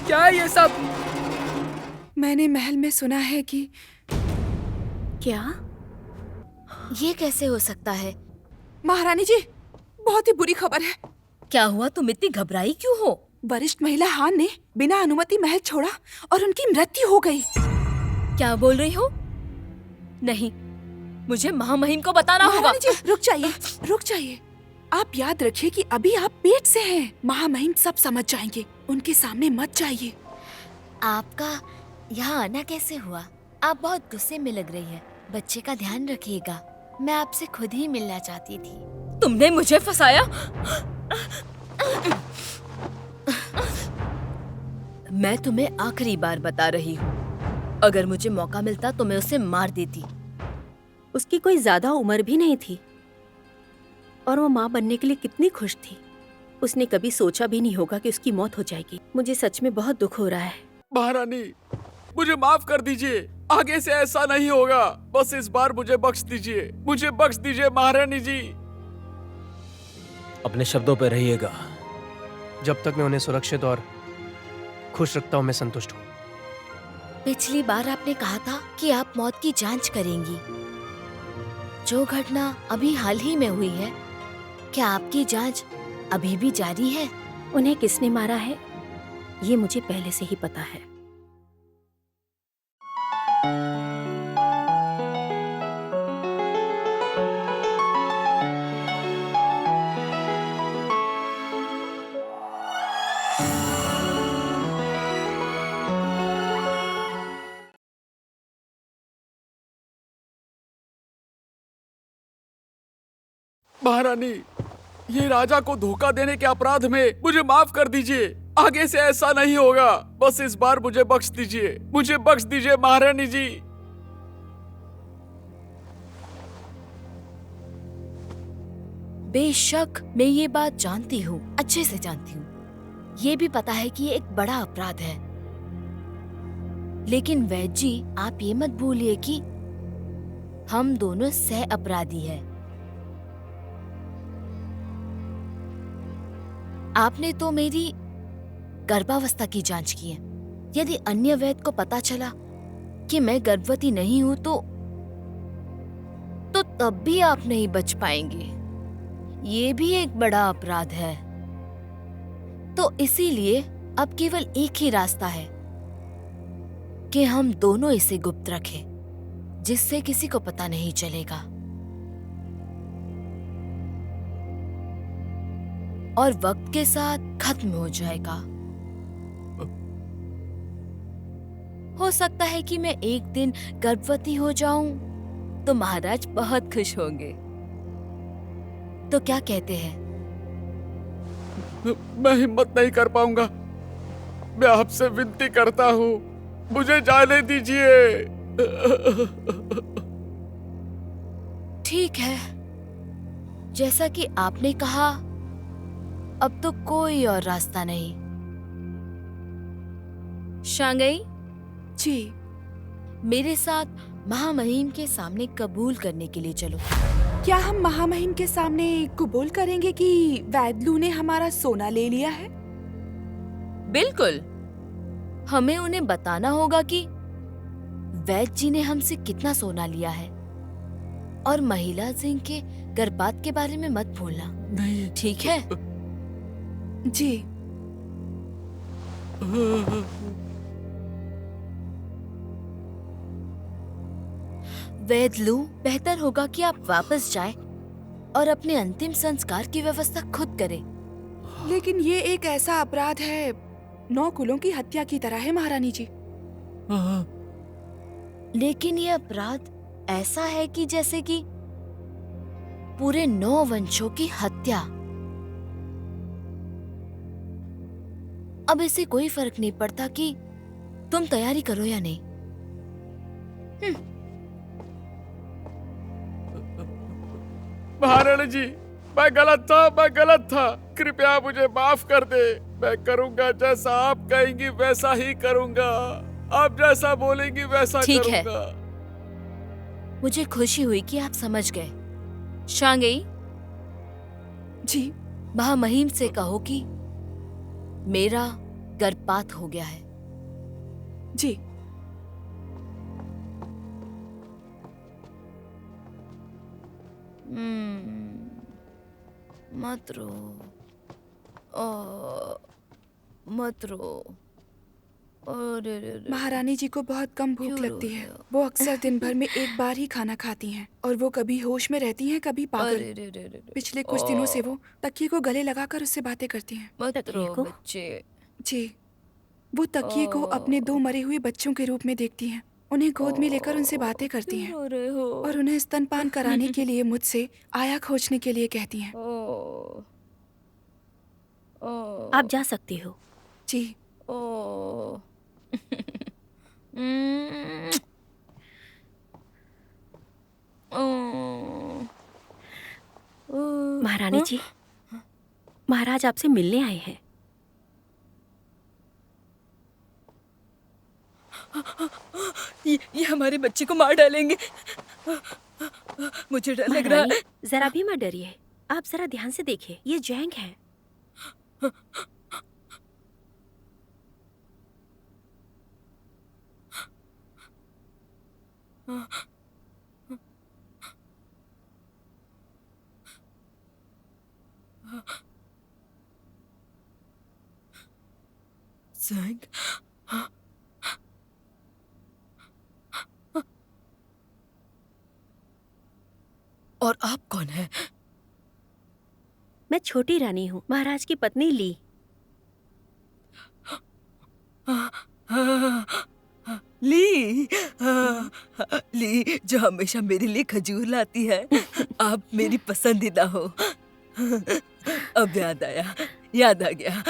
क्या है ये सब? मैंने महल में सुना है कि क्या? ये कैसे हो सकता है? महारानी जी, बहुत ही बुरी खबर है। क्या हुआ? तुम इतनी घबराई क्यों हो? वरिष्ठ महिला हान ने बिना अनुमति महल छोड़ा और उनकी मृत्यु हो गई। क्या बोल रही हो? नहीं, मुझे महामहिम को बताना होगा। महारानी जी, रुक जाइए। आप याद रखिए कि अभी आप पेट से हैं। महामहिम सब समझ जाएंगे, उनके सामने मत जाइए। आपका यहाँ आना कैसे हुआ? आप बहुत गुस्से में लग रही है। बच्चे का ध्यान रखिएगा। मैं आपसे खुद ही मिलना चाहती थी। तुमने मुझे फंसाया। मैं तुम्हें आखिरी बार बता रही हूँ, अगर मुझे मौका मिलता तो मैं उसे मार देती। उसकी कोई ज्यादा उम्र भी नहीं थी और वो माँ बनने के लिए कितनी खुश थी। उसने कभी सोचा भी नहीं होगा कि उसकी मौत हो जाएगी। मुझे सच में बहुत दुख हो रहा है। महारानी, मुझे माफ कर दीजिए। आगे से ऐसा नहीं होगा। बस इस बार मुझे बख्श दीजिए महारानी जी। अपने शब्दों पर रहिएगा। जब तक मैं उन्हें सुरक्षित और खुश रखता हूँ, मैं संतुष्ट हूँ। पिछली बार आपने कहा था कि आप मौत की जांच करेंगी। जो घटना अभी हाल ही में हुई है, क्या आपकी जांच अभी भी जारी है? उन्हें किसने मारा है ये मुझे पहले से ही पता है। महारानी, ये राजा को धोखा देने के अपराध में मुझे माफ कर दीजिए। आगे से ऐसा नहीं होगा। बस इस बार मुझे बख्श दीजिए महारानी जी। बेशक मैं ये बात जानती हूँ, अच्छे से जानती हूँ। ये भी पता है कि ये एक बड़ा अपराध है। लेकिन वैद्य जी, आप ये मत भूलिए कि हम दोनों सह अपराधी हैं। आपने तो मेरी गर्भावस्था की जांच की है। यदि अन्य वैद्य को पता चला कि मैं गर्भवती नहीं हूं तो तब भी आप नहीं बच पाएंगे। ये भी एक बड़ा अपराध है। तो इसीलिए अब केवल एक ही रास्ता है कि हम दोनों इसे गुप्त रखें, जिससे किसी को पता नहीं चलेगा और वक्त के साथ खत्म हो जाएगा। हो सकता है कि मैं एक दिन गर्भवती हो जाऊं तो महाराज बहुत खुश होंगे। तो क्या कहते हैं? मैं हिम्मत नहीं कर पाऊंगा। मैं आपसे विनती करता हूँ, मुझे जाने दीजिए। ठीक है, जैसा कि आपने कहा, अब तो कोई और रास्ता नहीं। शांगई जी, मेरे साथ महामहिम के सामने कबूल करने के लिए चलो। क्या हम महामहिम के सामने कबूल करेंगे कि वैद्लू ने हमारा सोना ले लिया है? बिल्कुल। हमें उन्हें बताना होगा कि वैद्य जी ने हमसे कितना सोना लिया है। और महिला सिंह के गर्भपात के बारे में मत भूलना। नहीं। ठीक है? जी। वैद्लू, बेहतर होगा कि आप वापस जाएं और अपने अंतिम संस्कार की व्यवस्था खुद करें। लेकिन ये एक ऐसा अपराध है, 9 कुलों की हत्या की तरह है महारानी जी। लेकिन ये अपराध ऐसा है कि जैसे कि पूरे 9 वंशों की हत्या। अब इससे कोई फर्क नहीं पड़ता कि तुम तैयारी करो या नहीं। महारानी जी, मैं गलत था। कृपया मुझे माफ कर दे। मैं करूंगा जैसा आप कहेंगी वैसा ही करूंगा। आप जैसा बोलेंगी वैसा ठीक है। करूंगा। मुझे खुशी हुई कि आप समझ गए। शांगई जी। महामहिम से कहो कि मेरा गर्भपात हो गया है। जी। मत रो, मत रो। अरे रे रे। महारानी जी को बहुत कम भूख क्यों लगती रो है। रहे हो? वो अक्सर दिन भर में एक बार ही खाना खाती हैं और वो कभी होश में रहती हैं, कभी पागल। अरे रे रे रे रे। पिछले कुछ दिनों से वो तकिए को गले लगाकर उससे बातें करती हैं। मत तकिए रो को? बच्चे। जी, वो तकिए को अपने 2 मरे हुए बच्चों के रूप में देखती हैं। उन्हें गोद में लेकर उनसे बातें करती क्यों हैं रो रहे हो? और उन्हें स्तनपान कराने के लिए मुझसे आया खोजने के लिए कहती हैं। ओ, ओ, आप जा सकती हो। जी। ओ। महारानी जी, महाराज आपसे मिलने आए हैं। ये हमारे बच्चे को मार डालेंगे। मुझे डर लग रहा है। महारानी, जरा भी मत डरिए। आप जरा ध्यान से देखिए, ये जैंग है। जैंग, और आप कौन है? मैं छोटी रानी हूँ, महाराज की पत्नी ली। ली, ली जो हमेशा मेरे लिए खजूर लाती है। आप मेरी पसंदीदा हो। अब याद आ गया।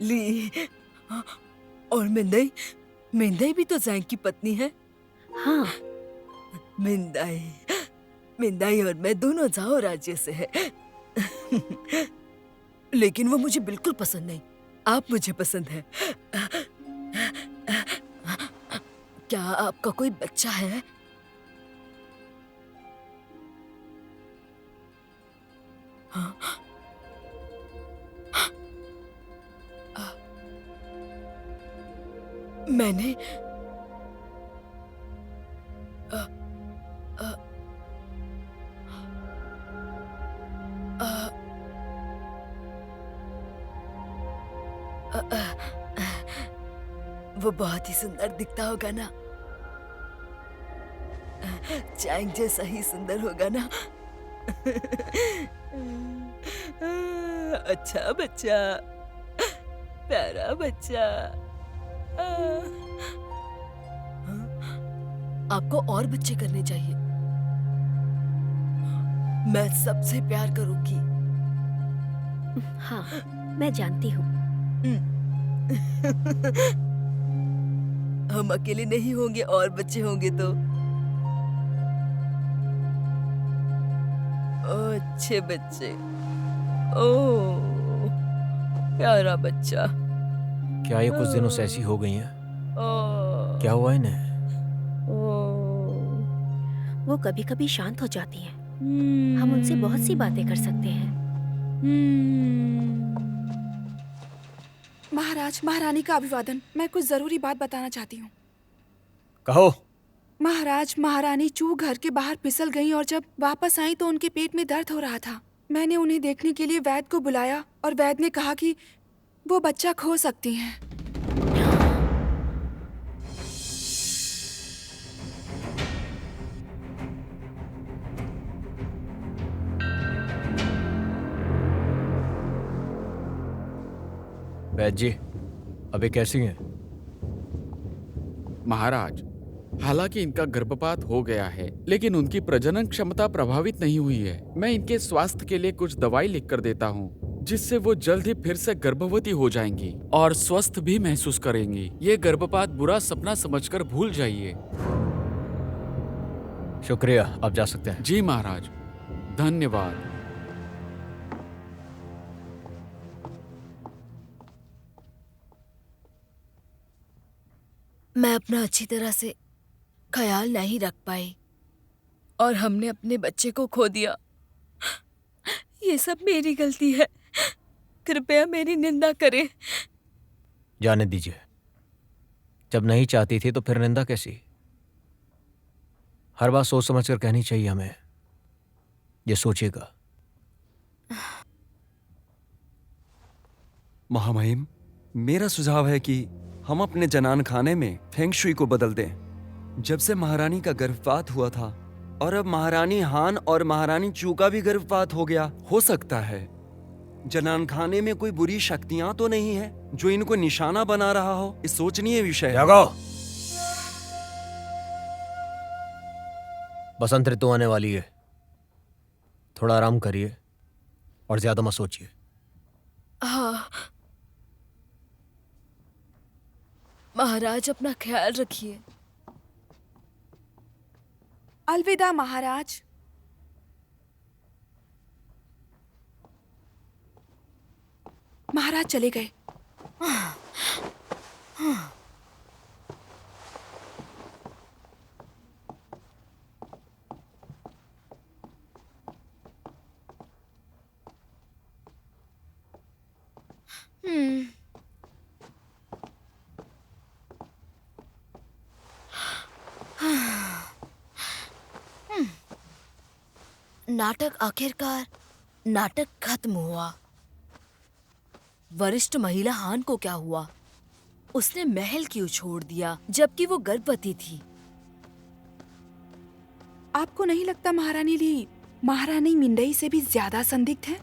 ली, और मिंदाई, मिंदाई भी तो जैंग की पत्नी है। हाँ, मिंदाई और मैं दोनों जाओ राज्य से है। लेकिन वो मुझे बिल्कुल पसंद नहीं। आप मुझे पसंद है। क्या आपका कोई बच्चा है? हाँ? मैंने वो बहुत ही सुंदर दिखता होगा ना? जैंग जैसा ही सुंदर होगा ना? अच्छा बच्चा, प्यारा बच्चा। आपको और बच्चे करने चाहिए। मैं सबसे प्यार करूंगी। हाँ, मैं जानती हूँ। हम अकेले नहीं होंगे, और बच्चे होंगे तो। ओ अच्छे बच्चे, ओ प्यारा बच्चा। क्या ये कुछ दिनों से ऐसी हो गई हैं? ओ, क्या हुआ इन्हें? वो कभी कभी शांत हो जाती हैं। हम उनसे बहुत सी बातें कर सकते हैं। महाराज, महारानी का अभिवादन। मैं कुछ जरूरी बात बताना चाहती हूँ। कहो। महाराज, महारानी चू घर के बाहर फिसल गईं और जब वापस आई तो उनके पेट में दर्द हो रहा था। मैंने उन्हें देखने के लिए वैद्य को बुलाया और वैद्य ने कहा कि वो बच्चा खो सकती हैं। वैद्य जी, अभी कैसी हैं? महाराज, हालांकि इनका गर्भपात हो गया है, लेकिन उनकी प्रजनन क्षमता प्रभावित नहीं हुई है। मैं इनके स्वास्थ्य के लिए कुछ दवाई लिख कर देता हूँ, जिससे वो जल्द ही फिर से गर्भवती हो जाएंगी और स्वस्थ भी महसूस करेंगी। ये गर्भपात बुरा सपना समझकर भूल जाइए। शुक्रिया, आप जा सकते हैं। जी महाराज, धन्यवाद। मैं अपना अच्छी तरह से ख्याल नहीं रख पाई और हमने अपने बच्चे को खो दिया। ये सब मेरी गलती है। कृपया मेरी निंदा करें। जाने दीजिए। जब नहीं चाहती थी तो फिर निंदा कैसी? हर बात सोच समझ कर कहनी चाहिए हमें। ये सोचिएगा। महामहिम, मेरा सुझाव है कि हम अपने जनान खाने में फेंग शुई को बदल दें। जब से महारानी का गर्भपात हुआ था और अब महारानी हान और महारानी चू का भी गर्भपात हो गया, हो सकता है जनान खाने में कोई बुरी शक्तियां तो नहीं है जो इनको निशाना बना रहा हो। इस सोचनीय विषय है। जागो। बसंत ऋतु आने वाली है, थोड़ा आराम करिए और ज्यादा मत सोचिए। हाँ महाराज, अपना ख्याल रखिए। अलविदा महाराज। महाराज चले गए। नाटक आखिरकार नाटक खत्म हुआ। वरिष्ठ महिला हान को क्या हुआ? उसने महल क्यों छोड़ दिया जबकि वो गर्भवती थी? आपको नहीं लगता महारानी ली महारानी मिंडई से भी ज्यादा संदिग्ध है?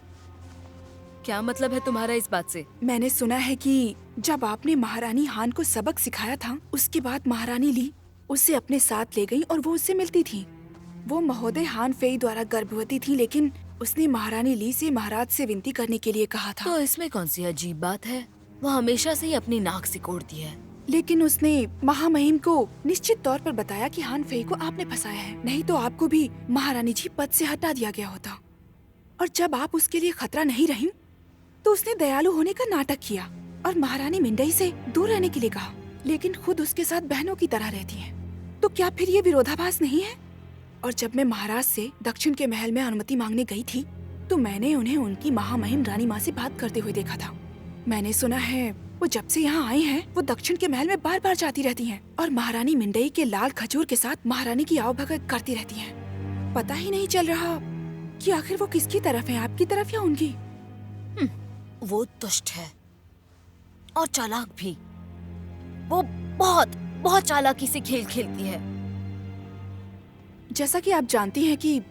क्या मतलब है तुम्हारा इस बात से? मैंने सुना है कि जब आपने महारानी हान को सबक सिखाया था, उसके बाद महारानी ली उसे अपने साथ ले गई और वो उससे मिलती थी। वो महोदय हान फेई द्वारा गर्भवती थी, लेकिन उसने महारानी ली से महाराज से विनती करने के लिए कहा था। तो इसमें कौन सी अजीब बात है? वो हमेशा से ही अपनी नाक सिकोड़ती है। लेकिन उसने महामहिम को निश्चित तौर पर बताया कि हान फेई को आपने फंसाया है, नहीं तो आपको भी महारानी जी पद से हटा दिया गया होता। और जब आप उसके लिए खतरा नहीं रही तो उसने दयालु होने का नाटक किया और महारानी मिंडई से दूर रहने के लिए कहा, लेकिन खुद उसके साथ बहनों की तरह रहती है। तो क्या फिर ये विरोधाभास नहीं है? और जब मैं महाराज से दक्षिण के महल में अनुमति मांगने गई थी तो मैंने उन्हें उनकी महामहिम रानी माँ से बात करते हुए देखा था। मैंने सुना है वो जब से यहाँ आई हैं, वो दक्षिण के महल में बार बार जाती रहती हैं और महारानी मिंडई के लाल खजूर के साथ महारानी की आवभगत करती रहती हैं। पता ही नहीं चल रहा कि आखिर वो किसकी तरफ है, आपकी तरफ या उनकी। वो दुष्ट है और चालाक भी। वो बहुत बहुत चालाकी से खेल खेलती है। जैसा कि आप जानती हैं कि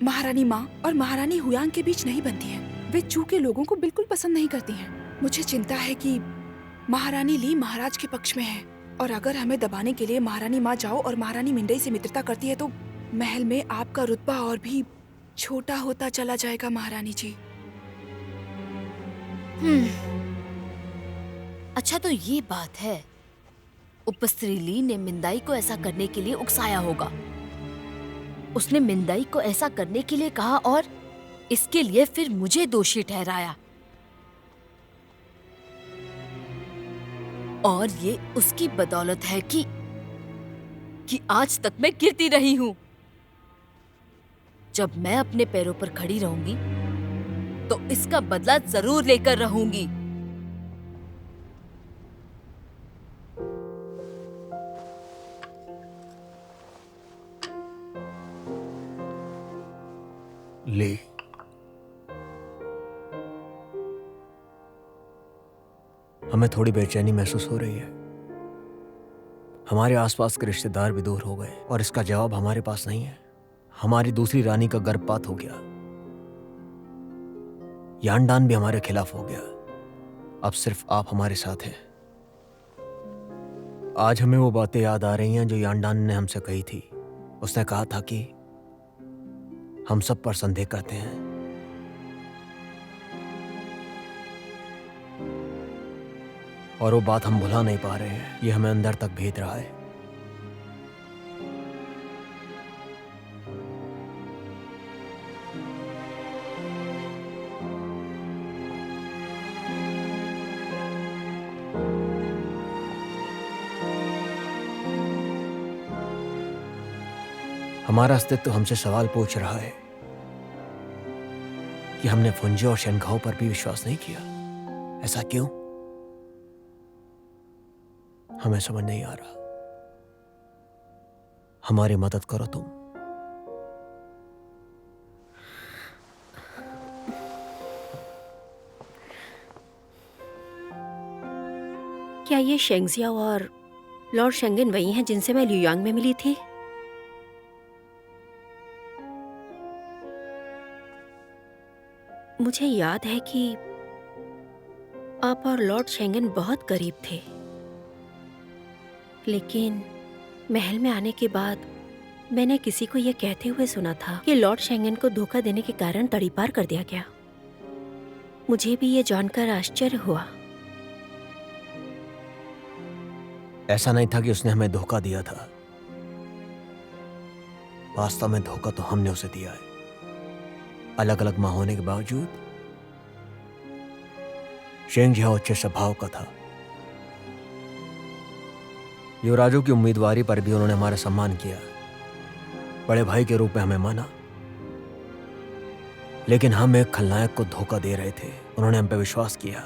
महारानी माँ और महारानी हुयांग के बीच नहीं बनती है। वे चू के लोगों को बिल्कुल पसंद नहीं करती हैं। मुझे चिंता है कि महारानी ली महाराज के पक्ष में है और अगर हमें दबाने के लिए महारानी माँ जाओ और महारानी मिंडई से मित्रता करती है तो महल में आपका रुतबा और भी छोटा होता चला जाएगा महारानी जी। अच्छा तो ये बात है। उपस्त्री ली ने मिंदाई को ऐसा करने के लिए उकसाया होगा। उसने मिंदाई को ऐसा करने के लिए कहा और इसके लिए फिर मुझे दोषी ठहराया। और ये उसकी बदौलत है कि आज तक मैं गिरती रही हूं। जब मैं अपने पैरों पर खड़ी रहूंगी तो इसका बदला जरूर लेकर रहूंगी। ले हमें थोड़ी बेचैनी महसूस हो रही है। हमारे आसपास के रिश्तेदार भी दूर हो गए और इसका जवाब हमारे पास नहीं है। हमारी दूसरी रानी का गर्भपात हो गया, यांडान भी हमारे खिलाफ हो गया। अब सिर्फ आप हमारे साथ हैं। आज हमें वो बातें याद आ रही हैं जो यांडान ने हमसे कही थी। उसने कहा था कि हम सब पर संदेह करते हैं। और वो बात हम भुला नहीं पा रहे हैं। ये हमें अंदर तक भेद रहा है। हमारा अस्तित्व हमसे सवाल पूछ रहा है कि हमने फुंजे और शेनखाओ पर भी विश्वास नहीं किया। ऐसा क्यों? हमें समझ नहीं आ रहा। हमारी मदद करो तुम। क्या ये शेंगजियाओ और लॉर्ड शेंगन वही हैं जिनसे मैं ल्यूयांग में मिली थी? मुझे याद है कि आप और लॉर्ड शेंगन बहुत करीब थे, लेकिन महल में आने के बाद मैंने किसी को यह कहते हुए सुना था कि लॉर्ड शेंगन को धोखा देने के कारण तड़ीपार कर दिया गया। मुझे भी ये जानकर आश्चर्य हुआ। ऐसा नहीं था कि उसने हमें धोखा दिया था, वास्तव में धोखा तो हमने उसे दिया है। अलग अलग माँ होने के बावजूद शेंगजियाओ अच्छे स्वभाव का था। युवराजों की उम्मीदवारी पर भी उन्होंने हमारा सम्मान किया, बड़े भाई के रूप में हमें माना। लेकिन हम एक खलनायक को धोखा दे रहे थे। उन्होंने हम पे विश्वास किया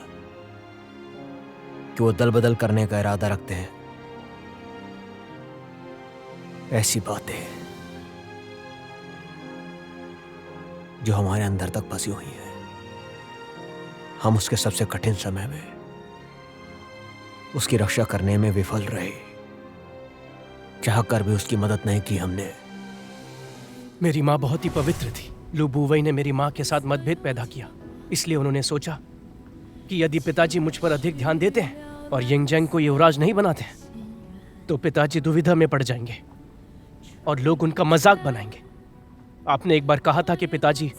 कि वो दल बदल करने का इरादा रखते हैं। ऐसी बातें जो हमारे अंदर तक फंसी हुई हैं। हम उसके सबसे कठिन समय में उसकी रक्षा करने में विफल रहे। चाहकर भी उसकी मदद नहीं की हमने। मेरी माँ बहुत ही पवित्र थी। लू बुवई ने मेरी माँ के साथ मतभेद पैदा किया, इसलिए उन्होंने सोचा कि यदि पिताजी मुझ पर अधिक ध्यान देते हैं और यिंगजैंग को युवराज नहीं बनाते तो पिताजी दुविधा में पड़ जाएंगे और लोग उनका मजाक बनाएंगे। आपने एक बार कहा था कि पिताजी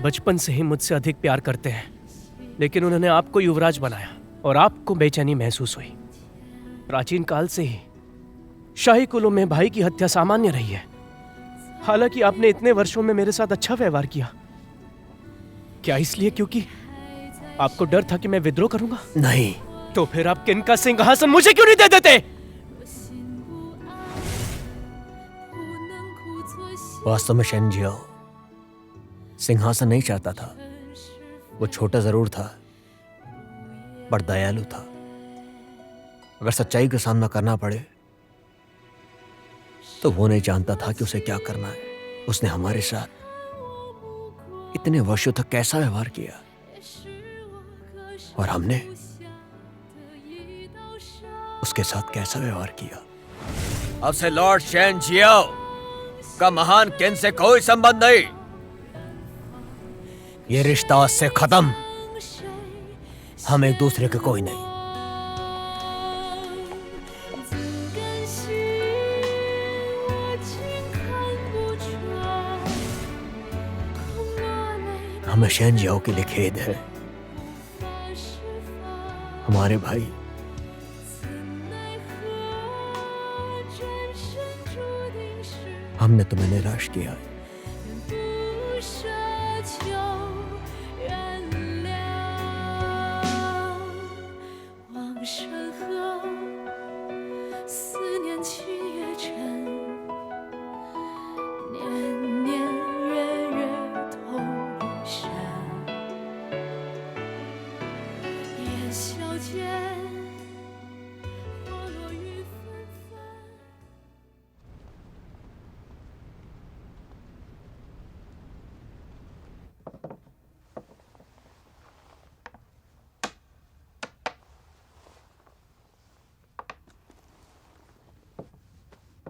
बचपन से ही मुझसे अधिक प्यार करते हैं, लेकिन उन्होंने आपको युवराज बनाया और आपको बेचैनी महसूस हुई। प्राचीन काल से ही शाही कुलों में भाई की हत्या सामान्य रही है। हालांकि आपने इतने वर्षों में मेरे साथ अच्छा व्यवहार किया। क्या इसलिए क्योंकि आपको डर था कि मैं विद्रोह करूंगा? नहीं। तो फिर आप किनका सिंहासन मुझे क्यों नहीं दे देते? वास्तव में शेंगजियाओ सिंहासन नहीं चाहता था। वो छोटा जरूर था, पर दयालु था। अगर सच्चाई का सामना करना पड़े तो वो नहीं जानता था कि उसे क्या करना है। उसने हमारे साथ इतने वर्षों तक कैसा व्यवहार किया और हमने उसके साथ कैसा व्यवहार किया। अब से लॉर्ड शेंगजियाओ का महान किन से कोई संबंध नहीं। ये रिश्ता आज से खत्म। हम एक दूसरे के कोई नहीं। हमें शेंगजियाओ के लिए खेद है। हमारे भाई हमने तुम्हें निराश किया है।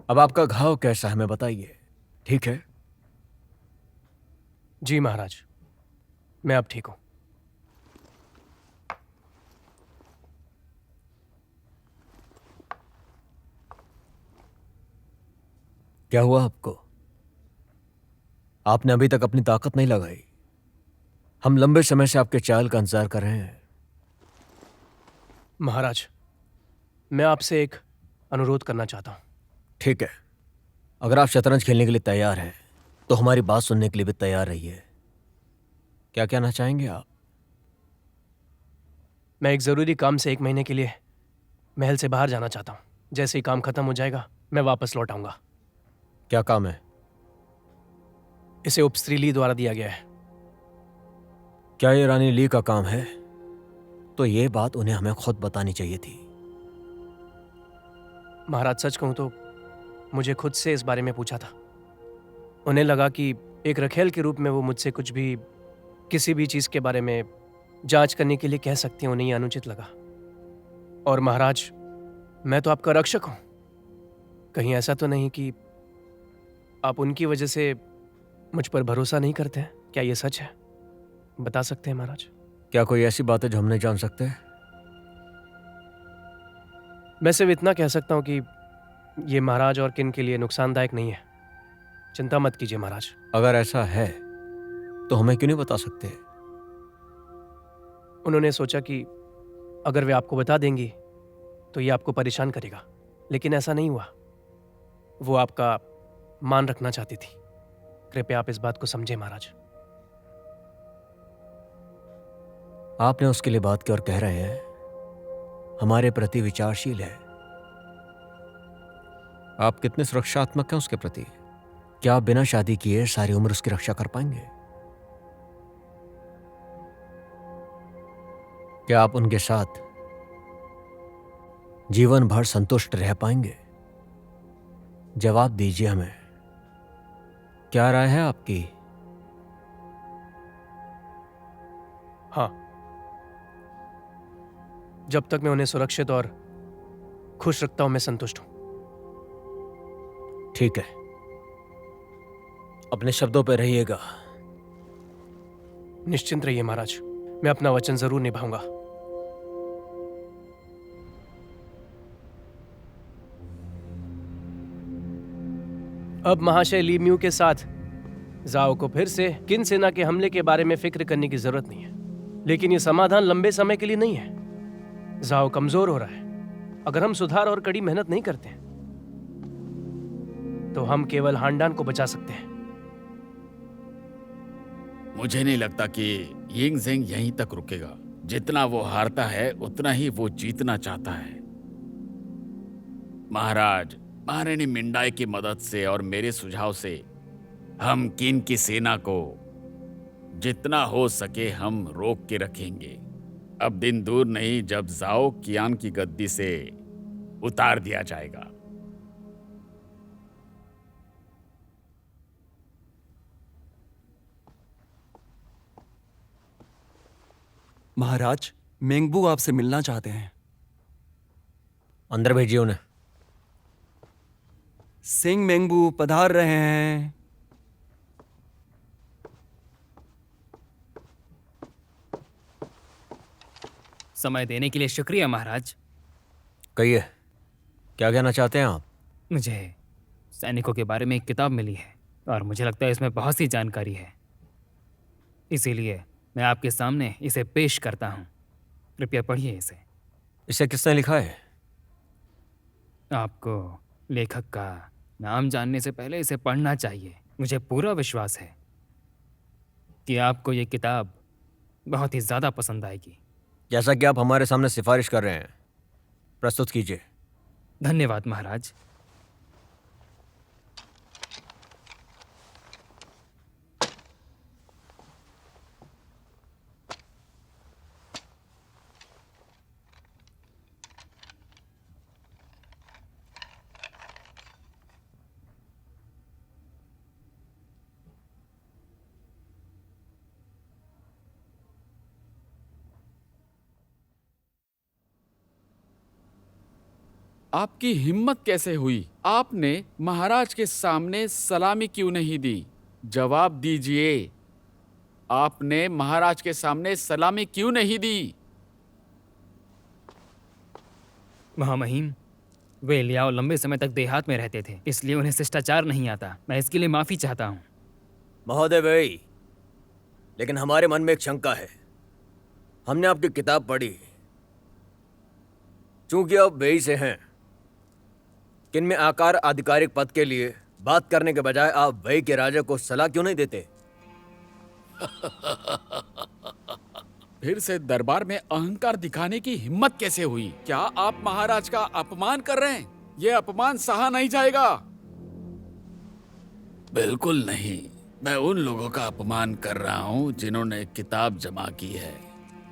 अब आपका घाव कैसा है, हमें बताइए। ठीक है? जी महाराज, मैं अब ठीक हूं। क्या हुआ आपको? आपने अभी तक अपनी ताकत नहीं लगाई। हम लंबे समय से आपके चाल का इंतजार कर रहे हैं। महाराज, मैं आपसे एक अनुरोध करना चाहता हूं। ठीक है, अगर आप शतरंज खेलने के लिए तैयार हैं तो हमारी बात सुनने के लिए भी तैयार रहिए। क्या कहना चाहेंगे आप? मैं एक जरूरी काम से 1 महीने के लिए महल से बाहर जाना चाहता हूं। जैसे ही काम खत्म हो जाएगा मैं वापस लौट आऊंगा। क्या काम है? इसे उपस्त्री ली द्वारा दिया गया है। क्या ये रानी ली का काम है? तो ये बात उन्हें हमें खुद बतानी चाहिए थी। महाराज सच कहूं तो मुझे खुद से इस बारे में पूछा था। उन्हें लगा कि एक रखेल के रूप में वो मुझसे कुछ भी, किसी भी चीज के बारे में जांच करने के लिए कह सकती हैं। उन्हें ये अनुचित लगा। और महाराज, मैं तो आपका रक्षक हूं। कहीं ऐसा तो नहीं कि आप उनकी वजह से मुझ पर भरोसा नहीं करते हैं? क्या ये सच है? बता सकते हैं महाराज? क्या कोई ऐसी बात है जो हम नहीं जान सकते? मैं सिर्फ इतना कह सकता हूं कि ये महाराज और किन के लिए नुकसानदायक नहीं है। चिंता मत कीजिए महाराज। अगर ऐसा है तो हमें क्यों नहीं बता सकते? उन्होंने सोचा कि अगर वे आपको बता देंगी तो ये आपको परेशान करेगा, लेकिन ऐसा नहीं हुआ। वो आपका मान रखना चाहती थी। कृपया आप इस बात को समझें महाराज। आपने उसके लिए बात की और कह रहे हैं हमारे प्रति विचारशील है। आप कितने सुरक्षात्मक हैं उसके प्रति? क्या आप बिना शादी किए सारी उम्र उसकी रक्षा कर पाएंगे? क्या आप उनके साथ जीवन भर संतुष्ट रह पाएंगे? जवाब दीजिए हमें। क्या राय है आपकी? हाँ, जब तक मैं उन्हें सुरक्षित और खुश रखता हूं, मैं संतुष्ट हूं। ठीक है, अपने शब्दों पर रहिएगा। निश्चिंत रहिए महाराज, मैं अपना वचन जरूर निभाऊंगा। अब महाशय ली म्यू के साथ जाओ को फिर से किन सेना के हमले के बारे में फिक्र करने की जरूरत नहीं है, लेकिन यह समाधान लंबे समय के लिए नहीं है। जाओ कमजोर हो रहा है। अगर हम सुधार और कड़ी मेहनत नहीं करते हैं तो हम केवल हांडान को बचा सकते हैं। मुझे नहीं लगता कि यिंग ज़ेंग यहीं तक रुकेगा। जितना वो हारता है उतना ही वो जीतना चाहता है। महाराज, महारानी मिंडाई की मदद से और मेरे सुझाव से हम किन की सेना को जितना हो सके हम रोक के रखेंगे। अब दिन दूर नहीं जब जाओ कियान की गद्दी से उतार दिया जाएगा। महाराज, मेंगबू आपसे मिलना चाहते हैं। अंदर भेजिए उन्हें। सिंह मेंगबू पधार रहे हैं। समय देने के लिए शुक्रिया महाराज। कहिए, क्या कहना चाहते हैं आप? मुझे सैनिकों के बारे में एक किताब मिली है और मुझे लगता है इसमें बहुत सी जानकारी है। इसीलिए मैं आपके सामने इसे पेश करता हूँ। कृपया पढ़िए इसे। इसे किसने लिखा है? आपको लेखक का नाम जानने से पहले इसे पढ़ना चाहिए। मुझे पूरा विश्वास है कि आपको ये किताब बहुत ही ज़्यादा पसंद आएगी। जैसा कि आप हमारे सामने सिफारिश कर रहे हैं, प्रस्तुत कीजिए। धन्यवाद महाराज। आपकी हिम्मत कैसे हुई? आपने महाराज के सामने सलामी क्यों नहीं दी? जवाब दीजिए। आपने महाराज के सामने सलामी क्यों नहीं दी? महामहिम, वे लियाओ लंबे समय तक देहात में रहते थे, इसलिए उन्हें शिष्टाचार नहीं आता। मैं इसके लिए माफी चाहता हूँ। महोदय भाई, लेकिन हमारे मन में एक शंका है। हमने आपकी किताब पढ़ी। चूंकि आप वेई से हैं, किन में आकार आधिकारिक पद के लिए बात करने के बजाय आप वेई के राजा को सलाह क्यों नहीं देते? फिर से दरबार में अहंकार दिखाने की हिम्मत कैसे हुई? क्या आप महाराज का अपमान कर रहे हैं? यह अपमान सहा नहीं जाएगा। बिल्कुल नहीं। मैं उन लोगों का अपमान कर रहा हूँ जिन्होंने किताब जमा की है।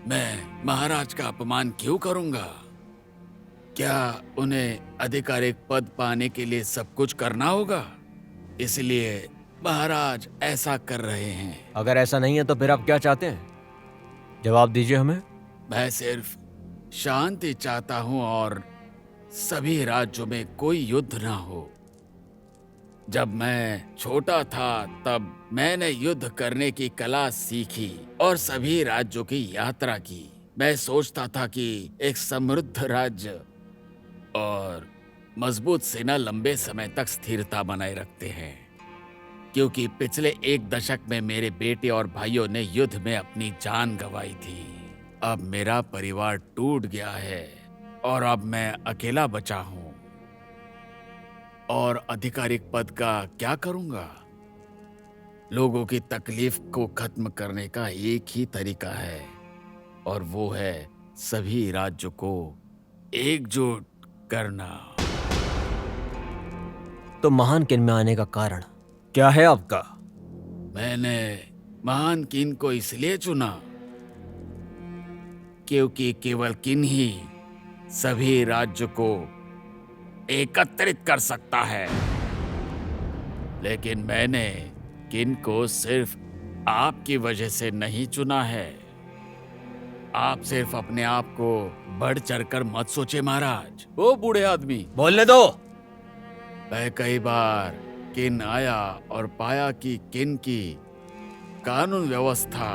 मैं महाराज का अपमान क्यों करूंगा? क्या उन्हें आधिकारिक पद पाने के लिए सब कुछ करना होगा? इसलिए महाराज ऐसा कर रहे हैं। अगर ऐसा नहीं है तो फिर आप क्या चाहते हैं? जवाब दीजिए हमें। मैं सिर्फ शांति चाहता हूं और सभी राज्यों में कोई युद्ध ना हो। जब मैं छोटा था तब मैंने युद्ध करने की कला सीखी और सभी राज्यों की यात्रा की। मैं सोचता था कि एक समृद्ध राज्य और मजबूत सेना लंबे समय तक स्थिरता बनाए रखते हैं, क्योंकि पिछले 1 दशक में मेरे बेटे और भाइयों ने युद्ध में अपनी जान गंवाई थी। अब मेरा परिवार टूट गया है और अब मैं अकेला बचा हूं और आधिकारिक पद का क्या करूंगा? लोगों की तकलीफ को खत्म करने का एक ही तरीका है और वो है सभी राज्यों को एकजुट करना। तो महान किन में आने का कारण क्या है आपका? मैंने महान किन को इसलिए चुना क्योंकि केवल किन ही सभी राज्यों को एकत्रित कर सकता है। लेकिन मैंने किन को सिर्फ आपकी वजह से नहीं चुना है। आप सिर्फ अपने आप को बढ़ चढ़कर मत सोचे महाराज। ओ बूढ़े आदमी, बोलने दो। मैं कई बार किन आया और पाया कि किन की कानून व्यवस्था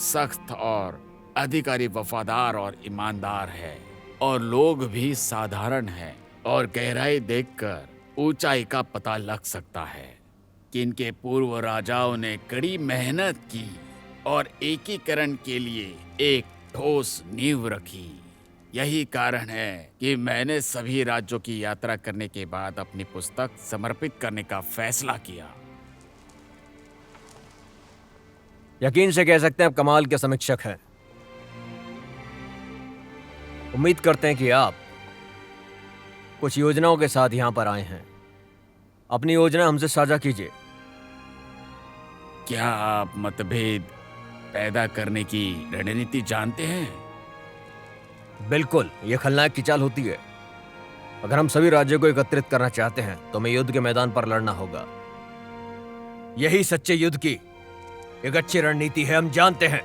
सख्त और अधिकारी वफादार और ईमानदार है और लोग भी साधारण हैं और गहराई देखकर ऊंचाई का पता लग सकता है। किन के पूर्व राजाओं ने कड़ी मेहनत की और एकीकरण के लिए एक ठोस नींव रखी। यही कारण है कि मैंने सभी राज्यों की यात्रा करने के बाद अपनी पुस्तक समर्पित करने का फैसला किया। यकीन से कह सकते हैं आप कमाल के समीक्षक हैं। उम्मीद करते हैं कि आप कुछ योजनाओं के साथ यहां पर आए हैं। अपनी योजना हमसे साझा कीजिए। क्या आप मतभेद पैदा करने की रणनीति जानते हैं? बिल्कुल, ये खलनायक की चाल होती है। अगर हम सभी राज्यों को एकत्रित करना चाहते हैं तो हमें युद्ध के मैदान पर लड़ना होगा। यही सच्चे युद्ध की एक अच्छी रणनीति है, हम जानते हैं।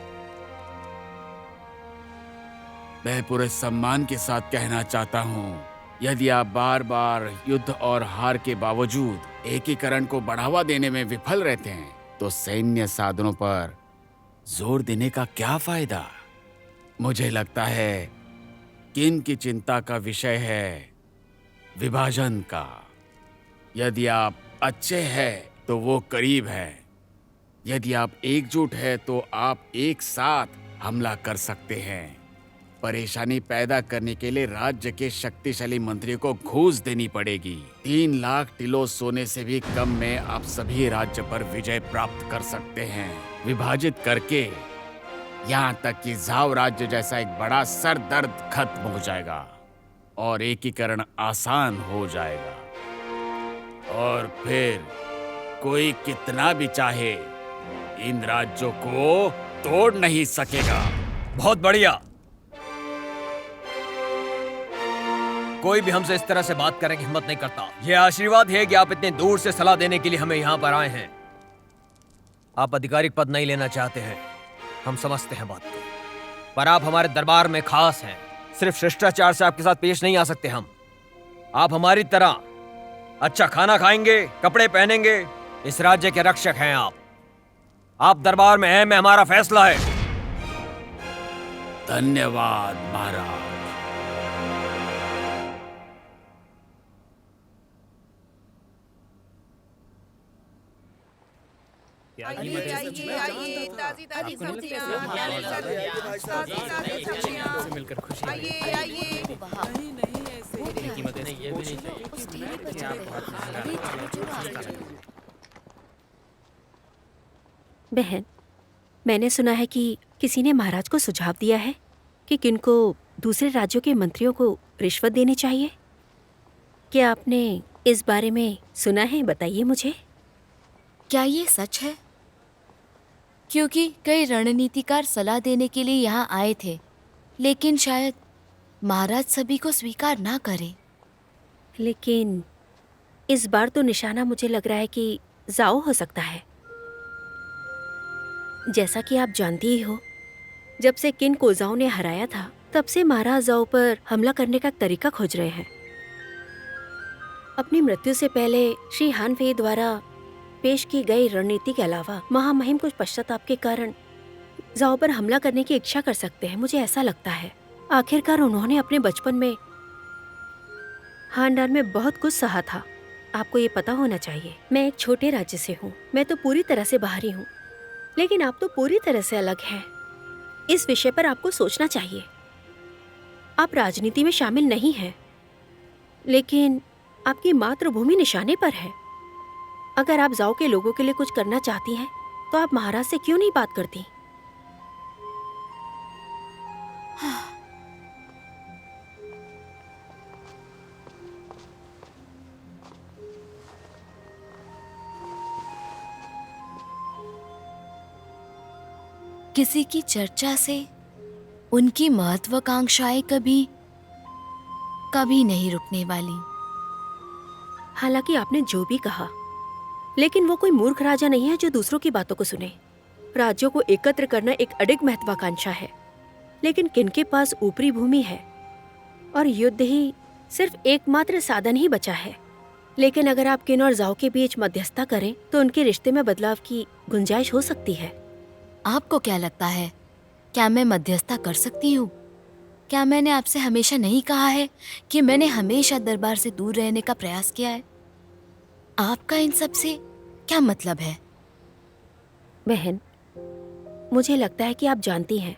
मैं पूरे सम्मान के साथ कहना चाहता हूँ, यदि आप बार बार युद्ध और हार के बावजूद एकीकरण को बढ़ावा देने में विफल रहते हैं तो सैन्य साधनों पर जोर देने का क्या फायदा? मुझे लगता है कि इनकी चिंता का विषय है विभाजन का। यदि आप अच्छे हैं तो वो करीब है। यदि आप एकजुट हैं तो आप एक साथ हमला कर सकते हैं। परेशानी पैदा करने के लिए राज्य के शक्तिशाली मंत्रियों को घूस देनी पड़ेगी। 3 लाख टिलो सोने से भी कम में आप सभी राज्य पर विजय प्राप्त कर सकते हैं, विभाजित करके। यहाँ तक कि झाव राज्य जैसा एक बड़ा सर दर्द खत्म हो जाएगा और एकीकरण आसान हो जाएगा। और फिर कोई कितना भी चाहे इन राज्यों को तोड़ नहीं सकेगा। बहुत बढ़िया। कोई भी हमसे इस तरह से बात करने की हिम्मत नहीं करता। यह आशीर्वाद है कि आप इतने दूर से सलाह देने के लिए हमें यहाँ पर आए हैं। आप आधिकारिक पद नहीं लेना चाहते हैं, हम समझते हैं बात को, पर आप हमारे दरबार में खास हैं। सिर्फ शिष्टाचार से आपके साथ पेश नहीं आ सकते हम। आप हमारी तरह अच्छा खाना खाएंगे, कपड़े पहनेंगे। इस राज्य के रक्षक हैं आप दरबार में हैं, में हमारा फैसला है। धन्यवाद महाराज। मिलकर खुशी बहन, मैंने सुना है कि किसी ने महाराज को सुझाव दिया है कि किनको दूसरे राज्यों के मंत्रियों को रिश्वत देनी चाहिए। क्या आपने इस बारे में सुना है? बताइए मुझे। क्या ये सच है? क्योंकि कई रणनीतिकार सलाह देने के लिए यहाँ आए थे, लेकिन शायद महाराज सभी को स्वीकार ना करें। लेकिन इस बार तो निशाना मुझे लग रहा है कि जाओ हो सकता है। जैसा कि आप जानती ही हो, जब से किन कोजाओं ने हराया था, तब से महाराज जाओ पर हमला करने का तरीका खोज रहे हैं। अपनी मृत्यु से पहले श्री हान फे द्वारा पेश की गई रणनीति के अलावा महामहिम कुछ पश्चाताप के कारण जाओ पर हमला करने की इच्छा कर सकते हैं, मुझे ऐसा लगता है। आखिरकार उन्होंने अपने बचपन में हानडान में बहुत कुछ सहा था। आपको ये पता होना चाहिए। मैं एक छोटे राज्य से हूँ, मैं तो पूरी तरह से बाहरी हूँ, लेकिन आप तो पूरी तरह से अलग हैं। इस विषय पर आपको सोचना चाहिए। आप राजनीति में शामिल नहीं हैं, लेकिन आपकी मातृभूमि निशाने पर है। अगर आप जाओ के लोगों के लिए कुछ करना चाहती हैं, तो आप महाराज से क्यों नहीं बात करती? किसी की चर्चा से उनकी महत्वाकांक्षाएं कभी कभी नहीं रुकने वाली। हालांकि आपने जो भी कहा, लेकिन वो कोई मूर्ख राजा नहीं है जो दूसरों की बातों को सुने। राज्यों को एकत्र करना एक अडिग महत्वाकांक्षा है, लेकिन किन के पास ऊपरी भूमि है और युद्ध ही सिर्फ एकमात्र साधन ही बचा है। लेकिन अगर आप किन और जाओ के बीच मध्यस्थता करें, तो उनके रिश्ते में बदलाव की गुंजाइश हो सकती है। आपको क्या लगता है, क्या मैं मध्यस्थता कर सकती हूँ? क्या मैंने आपसे हमेशा नहीं कहा है कि मैंने हमेशा दरबार से दूर रहने का प्रयास किया है? आपका इन सब से क्या मतलब है? बहन, मुझे लगता है कि आप जानती हैं,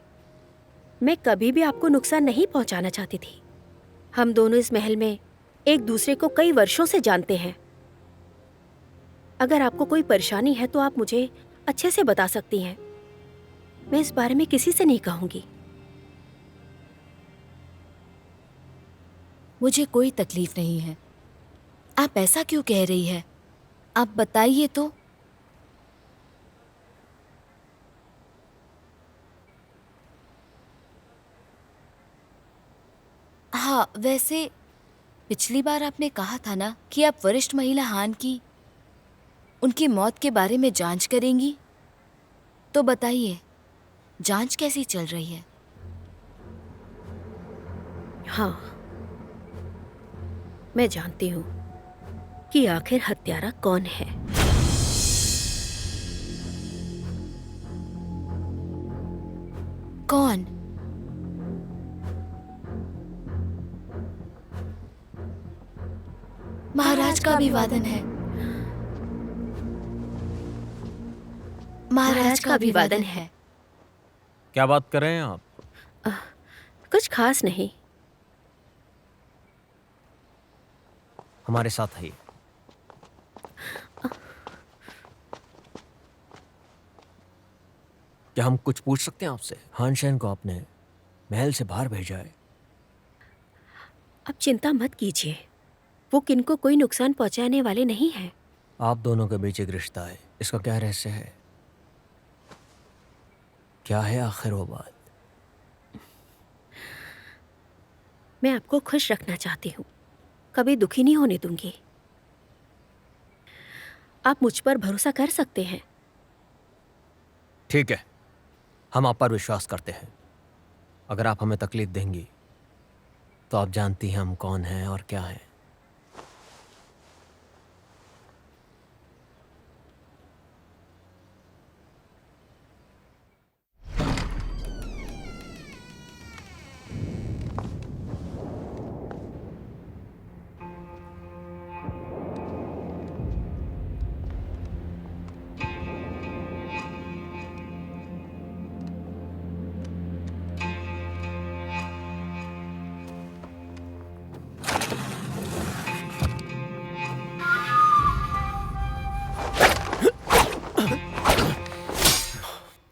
मैं कभी भी आपको नुकसान नहीं पहुंचाना चाहती थी। हम दोनों इस महल में एक दूसरे को कई वर्षों से जानते हैं। अगर आपको कोई परेशानी है तो आप मुझे अच्छे से बता सकती हैं। मैं इस बारे में किसी से नहीं कहूंगी। मुझे कोई तकलीफ नहीं है। आप ऐसा क्यों कह रही है? आप बताइए तो। हाँ, वैसे पिछली बार आपने कहा था ना कि आप वरिष्ठ महिला हान की उनकी मौत के बारे में जांच करेंगी। तो बताइए, जांच कैसी चल रही है? हाँ, मैं जानती हूँ कि आखिर हत्यारा कौन है। कौन? महाराज का अभिवादन है। महाराज का अभिवादन है। क्या बात कर रहे हैं आप? कुछ खास नहीं। हमारे साथ आइए। क्या हम कुछ पूछ सकते हैं आपसे? हानशेन को आपने महल से बाहर भेजा है। अब चिंता मत कीजिए, वो किनको कोई नुकसान पहुंचाने वाले नहीं हैं। आप दोनों के बीच एक रिश्ता है, इसका क्या रहस्य है? क्या है आखिर वो बात? मैं आपको खुश रखना चाहती हूँ, कभी दुखी नहीं होने दूंगी। आप मुझ पर भरोसा कर सकते हैं। ठीक है, हम आप पर विश्वास करते हैं। अगर आप हमें तकलीफ देंगी तो आप जानती हैं हम कौन हैं और क्या हैं।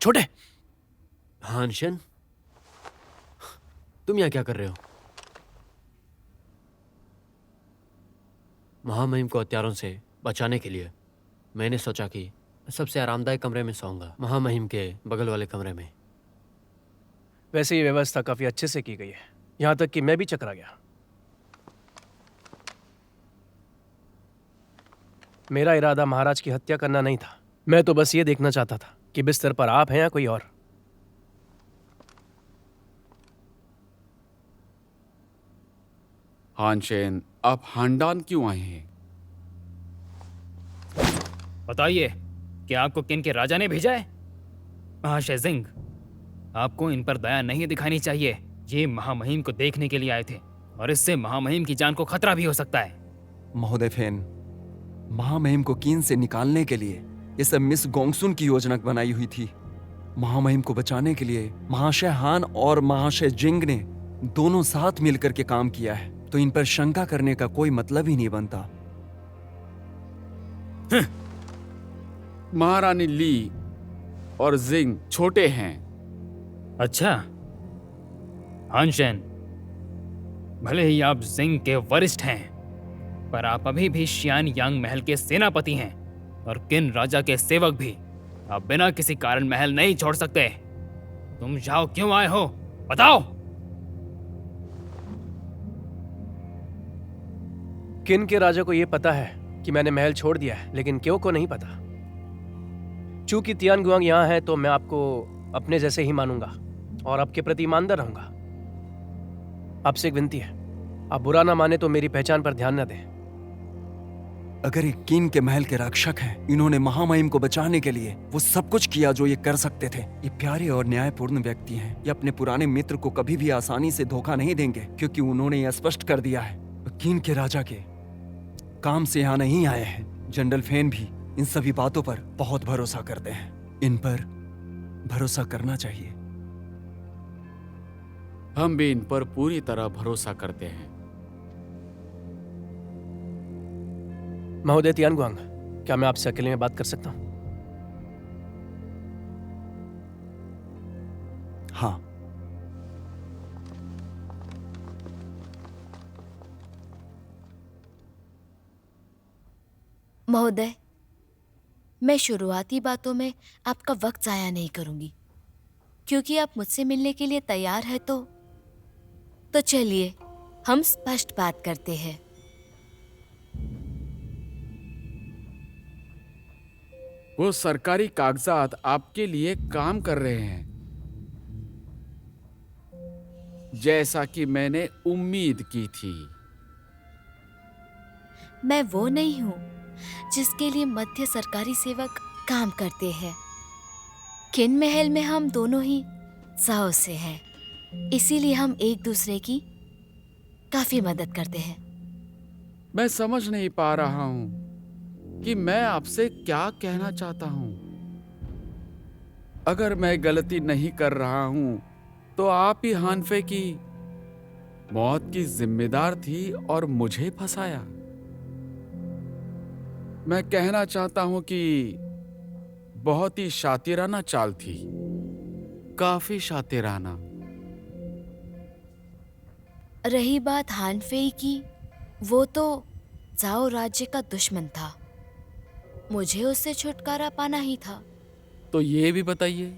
छोटे, हानशेन, तुम यहाँ क्या कर रहे हो? महामहिम को हत्यारों से बचाने के लिए मैंने सोचा कि सबसे आरामदायक कमरे में सोऊंगा, महामहिम के बगल वाले कमरे में। वैसे ये व्यवस्था काफी अच्छे से की गई है। यहां तक कि मैं भी चकरा गया। मेरा इरादा महाराज की हत्या करना नहीं था। मैं तो बस ये देखना चाहता था कि बिस्तर पर आप हैं या कोई और। हानशेन, आप हांडान क्यों आए हैं? बताइए, क्या आपको किन के राजा ने भेजा है? महाशय जिंग, आपको इन पर दया नहीं दिखानी चाहिए। ये महामहिम को देखने के लिए आए थे और इससे महामहिम की जान को खतरा भी हो सकता है। महोदय फेन, महामहिम को कीन से निकालने के लिए ये सब मिस गोंगसुन की योजना बनाई हुई थी। महामहिम को बचाने के लिए महाशय हान और महाशय जिंग ने दोनों साथ मिलकर के काम किया है, तो इन पर शंका करने का कोई मतलब ही नहीं बनता। महारानी ली और जिंग छोटे हैं। अच्छा, हानशेन, भले ही आप जिंग के वरिष्ठ हैं, पर आप अभी भी शियान यांग महल के सेनापति हैं और किन राजा के सेवक भी। आप बिना किसी कारण महल नहीं छोड़ सकते। तुम यहाँ क्यों आए हो, बताओ। किन के राजा को यह पता है कि मैंने महल छोड़ दिया है, लेकिन क्यों को नहीं पता। चूंकि तियानगुआंग यहाँ है तो मैं आपको अपने जैसे ही मानूंगा और आपके प्रति ईमानदार रहूंगा। आपसे एक विनती है, आप बुरा ना माने तो मेरी पहचान पर ध्यान न दें। अगर ये कीन के महल के रक्षक हैं, इन्होंने महामहिम को बचाने के लिए वो सब कुछ किया जो ये कर सकते थे। ये प्यारे और न्यायपूर्ण व्यक्ति हैं। ये अपने पुराने मित्र को कभी भी आसानी से धोखा नहीं देंगे, क्योंकि उन्होंने यह स्पष्ट कर दिया है। कीन के राजा के काम से यहाँ नहीं आए हैं। जनरल फेन भी इन सभी बातों पर बहुत भरोसा करते हैं। इन पर भरोसा करना चाहिए। हम भी इन पर पूरी तरह भरोसा करते हैं। महोदय तियानगुआंग, क्या मैं आपसे अकेले में बात कर सकता हूँ? हाँ। महोदय, मैं शुरुआती बातों में आपका वक्त जाया नहीं करूंगी, क्योंकि आप मुझसे मिलने के लिए तैयार है तो चलिए हम स्पष्ट बात करते हैं। वो सरकारी कागजात आपके लिए काम कर रहे हैं, जैसा कि मैंने उम्मीद की थी। मैं वो नहीं हूँ जिसके लिए मध्य सरकारी सेवक काम करते हैं। किन महल में हम दोनों ही साओ से हैं, इसीलिए हम एक दूसरे की काफी मदद करते हैं। मैं समझ नहीं पा रहा हूं कि मैं आपसे क्या कहना चाहता हूं। अगर मैं गलती नहीं कर रहा हूं तो आप ही हानफे की मौत की जिम्मेदार थी और मुझे फंसाया। मैं कहना चाहता हूं कि बहुत ही शातिराना चाल थी, काफी शातिराना। रही बात हानफेई की, वो तो जाओ राज्य का दुश्मन था। मुझे उससे छुटकारा पाना ही था। तो ये भी बताइए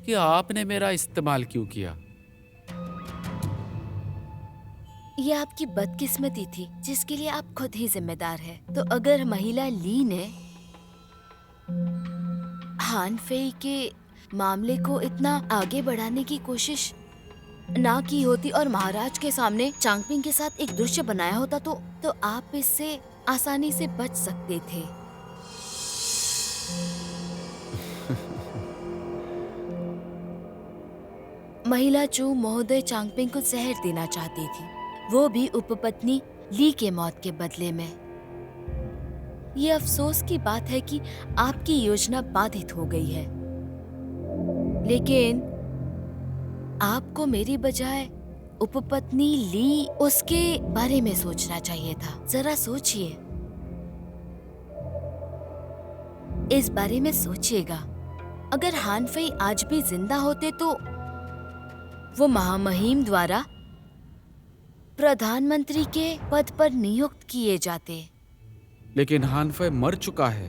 कि आपने मेरा इस्तेमाल क्यों किया? ये आपकी बदकिस्मती थी, जिसके लिए आप खुद ही जिम्मेदार है। तो अगर महिला ली ने हानफेई के मामले को इतना आगे बढ़ाने की कोशिश ना की होती और महाराज के सामने चांगपिंग के साथ एक दृश्य बनाया होता तो आप इससे आसानी से बच सकते थे। महिला चू महोदय चांगपिंग को जहर देना चाहती थी, वो भी उपपत्नी ली के मौत के बदले में। ये अफसोस की बात है कि आपकी योजना बाधित हो गई है, लेकिन आपको मेरी बजाय उपपत्नी ली उसके बारे में सोचना चाहिए था। जरा सोचिए, इस बारे में सोचिएगा। अगर हानफेई आज भी जिंदा होते तो वो महामहिम द्वारा प्रधानमंत्री के पद पर नियुक्त किए जाते। लेकिन हानफे मर चुका है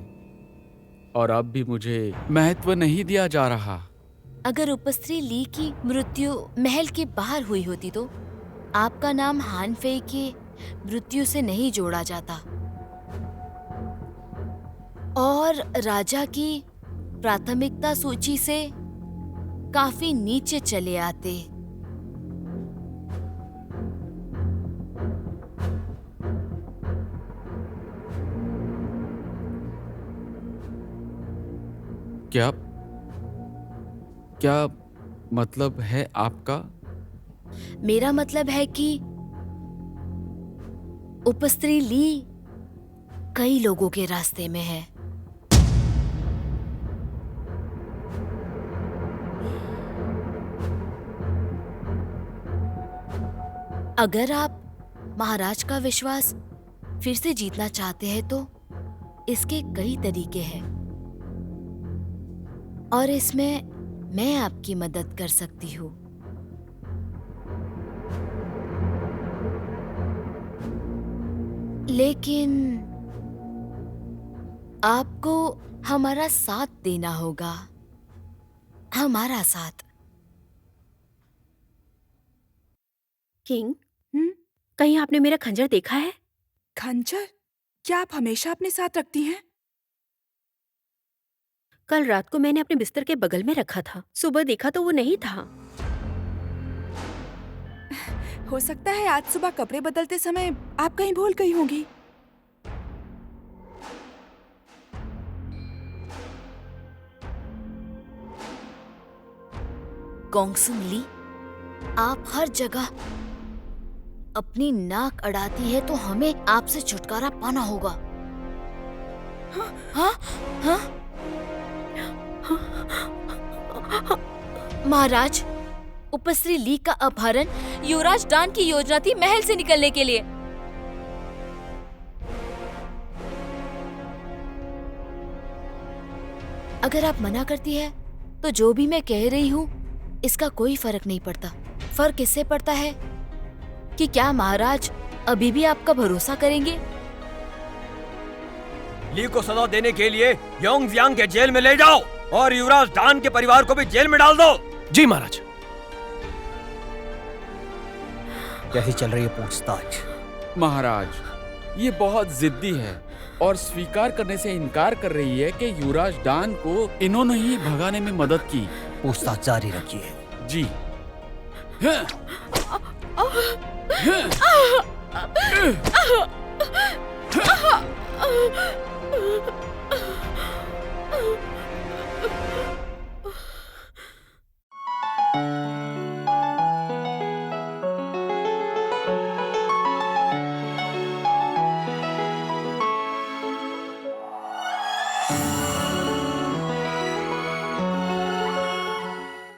और अब भी मुझे महत्व नहीं दिया जा रहा। अगर उपस्त्री ली की मृत्यु महल के बाहर हुई होती तो आपका नाम हान फेई की मृत्यु से नहीं जोड़ा जाता और राजा की प्राथमिकता सूची से काफी नीचे चले आते। क्या क्या मतलब है आपका? मेरा मतलब है कि उपस्त्री ली कई लोगों के रास्ते में है। अगर आप महाराज का विश्वास फिर से जीतना चाहते हैं तो इसके कई तरीके हैं और इसमें मैं आपकी मदद कर सकती हूँ। लेकिन आपको हमारा साथ देना होगा, हमारा साथ। किंग, हम्म? कहीं आपने मेरा खंजर देखा है? खंजर? क्या आप हमेशा अपने साथ रखती हैं? कल रात को मैंने अपने बिस्तर के बगल में रखा था। सुबह देखा तो वो नहीं था। हो सकता है आज सुबह कपड़े बदलते समय आप कहीं भूल गई होंगी। गोंगसुन ली, आप हर जगह अपनी नाक अड़ाती है तो हमें आपसे छुटकारा पाना होगा। हाँ? हाँ? महाराज, उपस्त्री ली का अपहरण युवराज डान की योजना थी महल से निकलने के लिए। अगर आप मना करती है तो जो भी मैं कह रही हूँ इसका कोई फर्क नहीं पड़ता। फर्क इससे पड़ता है कि क्या महाराज अभी भी आपका भरोसा करेंगे? ली को सजा देने के लिए योंगजियांग के जेल में ले जाओ और युवराज डान के परिवार को भी जेल में डाल दो। जी महाराज। कैसी चल रही है पूछताछ? महाराज, ये बहुत जिद्दी है और स्वीकार करने से इनकार कर रही है कि युवराज डान को इन्होंने ही भगाने में मदद की। पूछताछ जारी रखिए। जी।